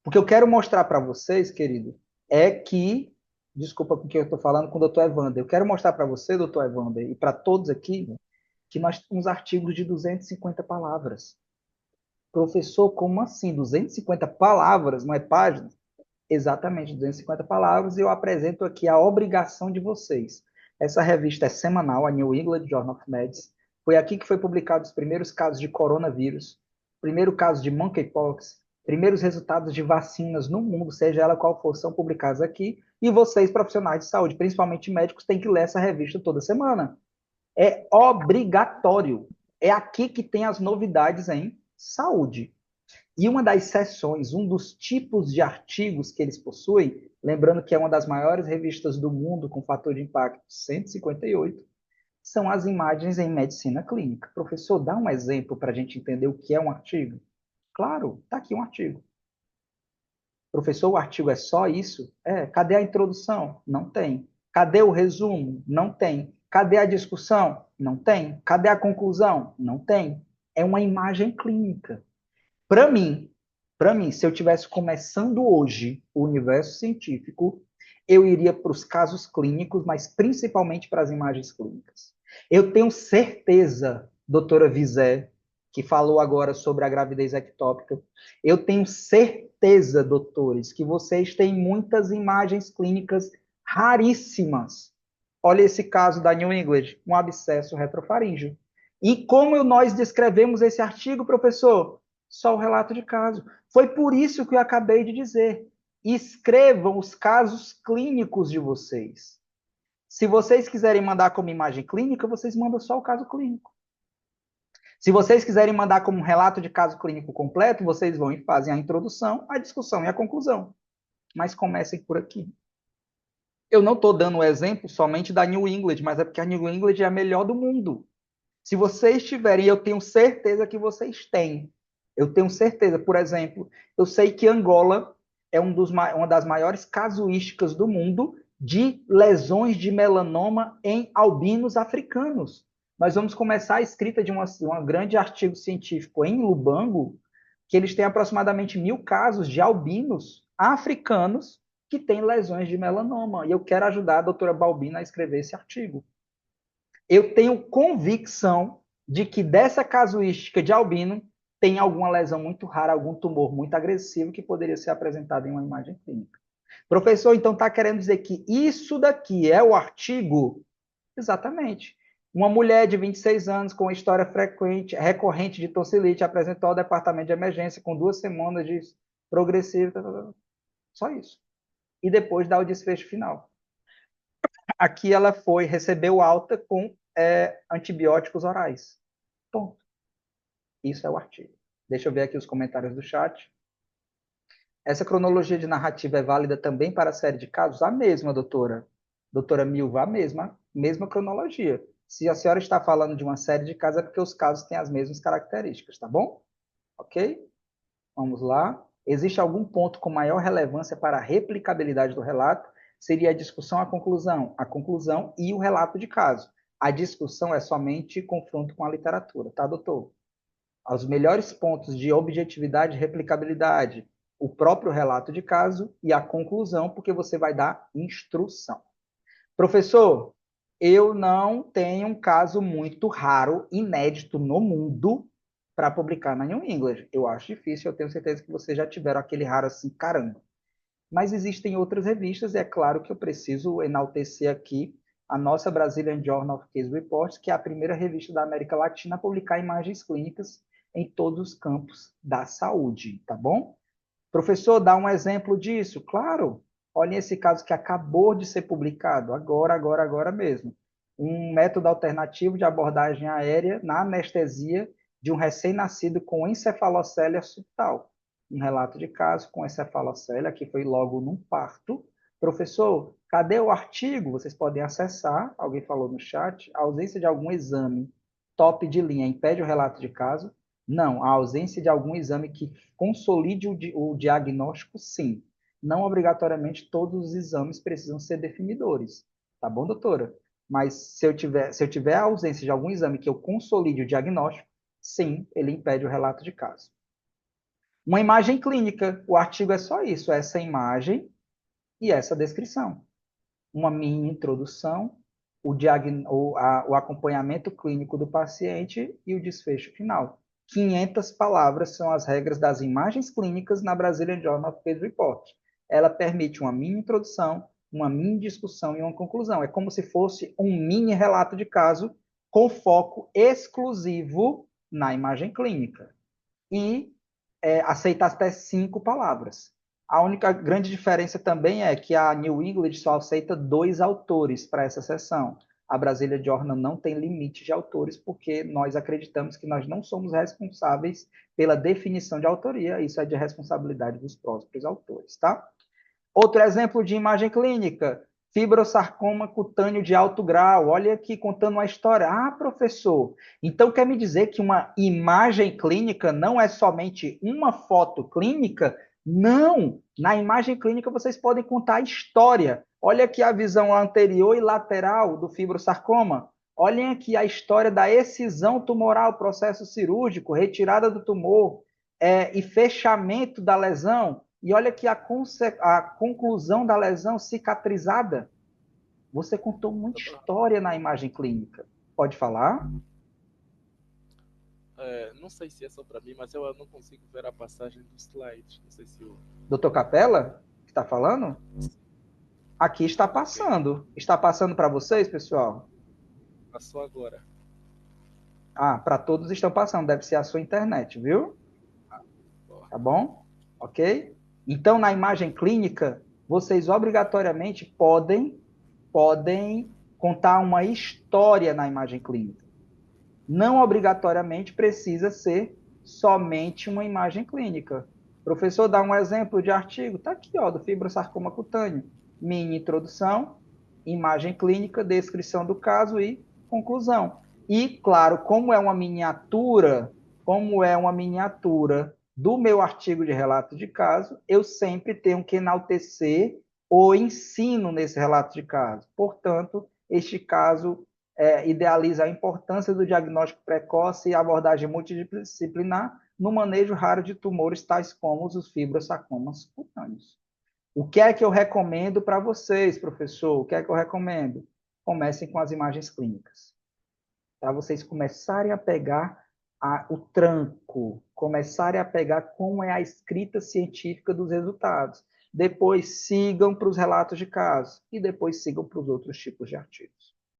Porque eu quero mostrar para vocês, querido, é que, desculpa com quem eu estou falando, com o doutor Evander, eu quero mostrar para você, doutor Evander, e para todos aqui, que nós temos artigos de 250 palavras. Professor, como assim? 250 palavras, não é páginas? Exatamente, 250 palavras, e eu apresento aqui a obrigação de vocês. Essa revista é semanal, a New England Journal of Medicine. Foi aqui que foi publicado os primeiros casos de coronavírus, primeiro caso de monkeypox, primeiros resultados de vacinas no mundo, seja ela qual for, são publicados aqui. E vocês, profissionais de saúde, principalmente médicos, têm que ler essa revista toda semana. É obrigatório. É aqui que tem as novidades em saúde. E uma das seções, um dos tipos de artigos que eles possuem, lembrando que é uma das maiores revistas do mundo com fator de impacto 158, são as imagens em medicina clínica. Professor, dá um exemplo para a gente entender o que é um artigo? Claro, está aqui um artigo. Professor, o artigo é só isso? É. Cadê a introdução? Não tem. Cadê o resumo? Não tem. Cadê a discussão? Não tem. Cadê a conclusão? Não tem. É uma imagem clínica. Para mim, para mim, se eu tivesse começando hoje o universo científico, eu iria para os casos clínicos, mas principalmente para as imagens clínicas. Eu tenho certeza, doutora Vizé, que falou agora sobre a gravidez ectópica, eu tenho certeza, doutores, que vocês têm muitas imagens clínicas raríssimas. Olha esse caso da New England, um abscesso retrofaríngeo. E como nós descrevemos esse artigo, professor? Só o relato de caso. Foi por isso que eu acabei de dizer. Escrevam os casos clínicos de vocês. Se vocês quiserem mandar como imagem clínica, vocês mandam só o caso clínico. Se vocês quiserem mandar como um relato de caso clínico completo, vocês vão e fazem a introdução, a discussão e a conclusão. Mas comecem por aqui. Eu não estou dando o exemplo somente da New England, mas é porque a New England é a melhor do mundo. Se vocês tiverem, eu tenho certeza que vocês têm. Eu tenho certeza, por exemplo, eu sei que Angola é uma das maiores casuísticas do mundo de lesões de melanoma em albinos africanos. Nós vamos começar a escrita de um grande artigo científico em Lubango, que eles têm aproximadamente 1.000 casos de albinos africanos que têm lesões de melanoma. E eu quero ajudar a doutora Balbina a escrever esse artigo. Eu tenho convicção de que dessa casuística de albino tem alguma lesão muito rara, algum tumor muito agressivo que poderia ser apresentado em uma imagem clínica. Professor, então está querendo dizer que isso daqui é o artigo? Exatamente. Uma mulher de 26 anos com história recorrente de tonsilite apresentou ao departamento de emergência com 2 semanas de progressivo, só isso. E depois dá o desfecho final. Aqui ela recebeu alta com antibióticos orais. Ponto. Isso é o artigo. Deixa eu ver aqui os comentários do chat. Essa cronologia de narrativa é válida também para a série de casos? A mesma, doutora. Doutora Milva, a mesma cronologia. Se a senhora está falando de uma série de casos, é porque os casos têm as mesmas características, tá bom? Ok? Vamos lá. Existe algum ponto com maior relevância para a replicabilidade do relato? Seria a discussão, a conclusão e o relato de caso. A discussão é somente confronto com a literatura, tá, doutor? Os melhores pontos de objetividade e replicabilidade, o próprio relato de caso e a conclusão, porque você vai dar instrução. Professor, eu não tenho um caso muito raro, inédito no mundo, para publicar na New England. Eu acho difícil, eu tenho certeza que vocês já tiveram aquele raro assim, caramba. Mas existem outras revistas, e é claro que eu preciso enaltecer aqui a nossa Brazilian Journal of Case Reports, que é a primeira revista da América Latina a publicar imagens clínicas em todos os campos da saúde, tá bom? Professor, dá um exemplo disso? Claro. Olhem esse caso que acabou de ser publicado, agora mesmo. Um método alternativo de abordagem aérea na anestesia de um recém-nascido com encefalocélia subtal. Um relato de caso com encefalocélia, que foi logo num parto. Professor, cadê o artigo? Vocês podem acessar, alguém falou no chat, a ausência de algum exame top de linha impede o relato de caso? Não, a ausência de algum exame que consolide o diagnóstico, sim. Não obrigatoriamente todos os exames precisam ser definidores. Tá bom, doutora? Mas se eu tiver a ausência de algum exame que eu consolide o diagnóstico, sim, ele impede o relato de caso. Uma imagem clínica, o artigo é só isso, essa imagem e essa descrição. Uma mini introdução, o acompanhamento clínico do paciente e o desfecho final. 500 palavras são as regras das imagens clínicas na Brazilian Journal of Case Report. Ela permite uma mini introdução, uma mini discussão e uma conclusão. É como se fosse um mini relato de caso com foco exclusivo na imagem clínica. E aceita até 5 palavras. A única grande diferença também é que a New English só aceita 2 autores para essa sessão. A Brasília Journal não tem limite de autores, porque nós acreditamos que nós não somos responsáveis pela definição de autoria, isso é de responsabilidade dos próprios autores, tá? Outro exemplo de imagem clínica, fibrosarcoma cutâneo de alto grau. Olha aqui contando uma história. Ah, professor, então quer me dizer que uma imagem clínica não é somente uma foto clínica? Não! Na imagem clínica vocês podem contar a história. Olha aqui a visão anterior e lateral do fibrosarcoma. Olhem aqui a história da excisão tumoral, processo cirúrgico, retirada do tumor e fechamento da lesão. E olha que a conclusão da lesão cicatrizada. Você contou muita Doutor, história na imagem clínica. Pode falar? não sei se é só para mim, mas eu não consigo ver a passagem do slide. Não sei se eu. Doutor Capela, que está falando? Aqui está Ok. passando. Está passando para vocês, pessoal? Passou agora. Ah, para todos estão passando. Deve ser a sua internet, viu? Ó, Tá bom? Ok? Então, na imagem clínica, vocês obrigatoriamente podem contar uma história na imagem clínica. Não obrigatoriamente precisa ser somente uma imagem clínica. O professor dá um exemplo de artigo, está aqui, ó, do fibrosarcoma cutâneo. Mini introdução, imagem clínica, descrição do caso e conclusão. E, claro, como é uma miniatura do meu artigo de relato de caso, eu sempre tenho que enaltecer o ensino nesse relato de caso. Portanto, este caso idealiza a importância do diagnóstico precoce e abordagem multidisciplinar no manejo raro de tumores tais como os fibrosarcomas cutâneos. O que é que eu recomendo para vocês, professor? O que é que eu recomendo? Comecem com as imagens clínicas, para vocês começarem a pegar o tranco, começarem a pegar como é a escrita científica dos resultados. Depois sigam para os relatos de casos e depois sigam para os outros tipos de artigos.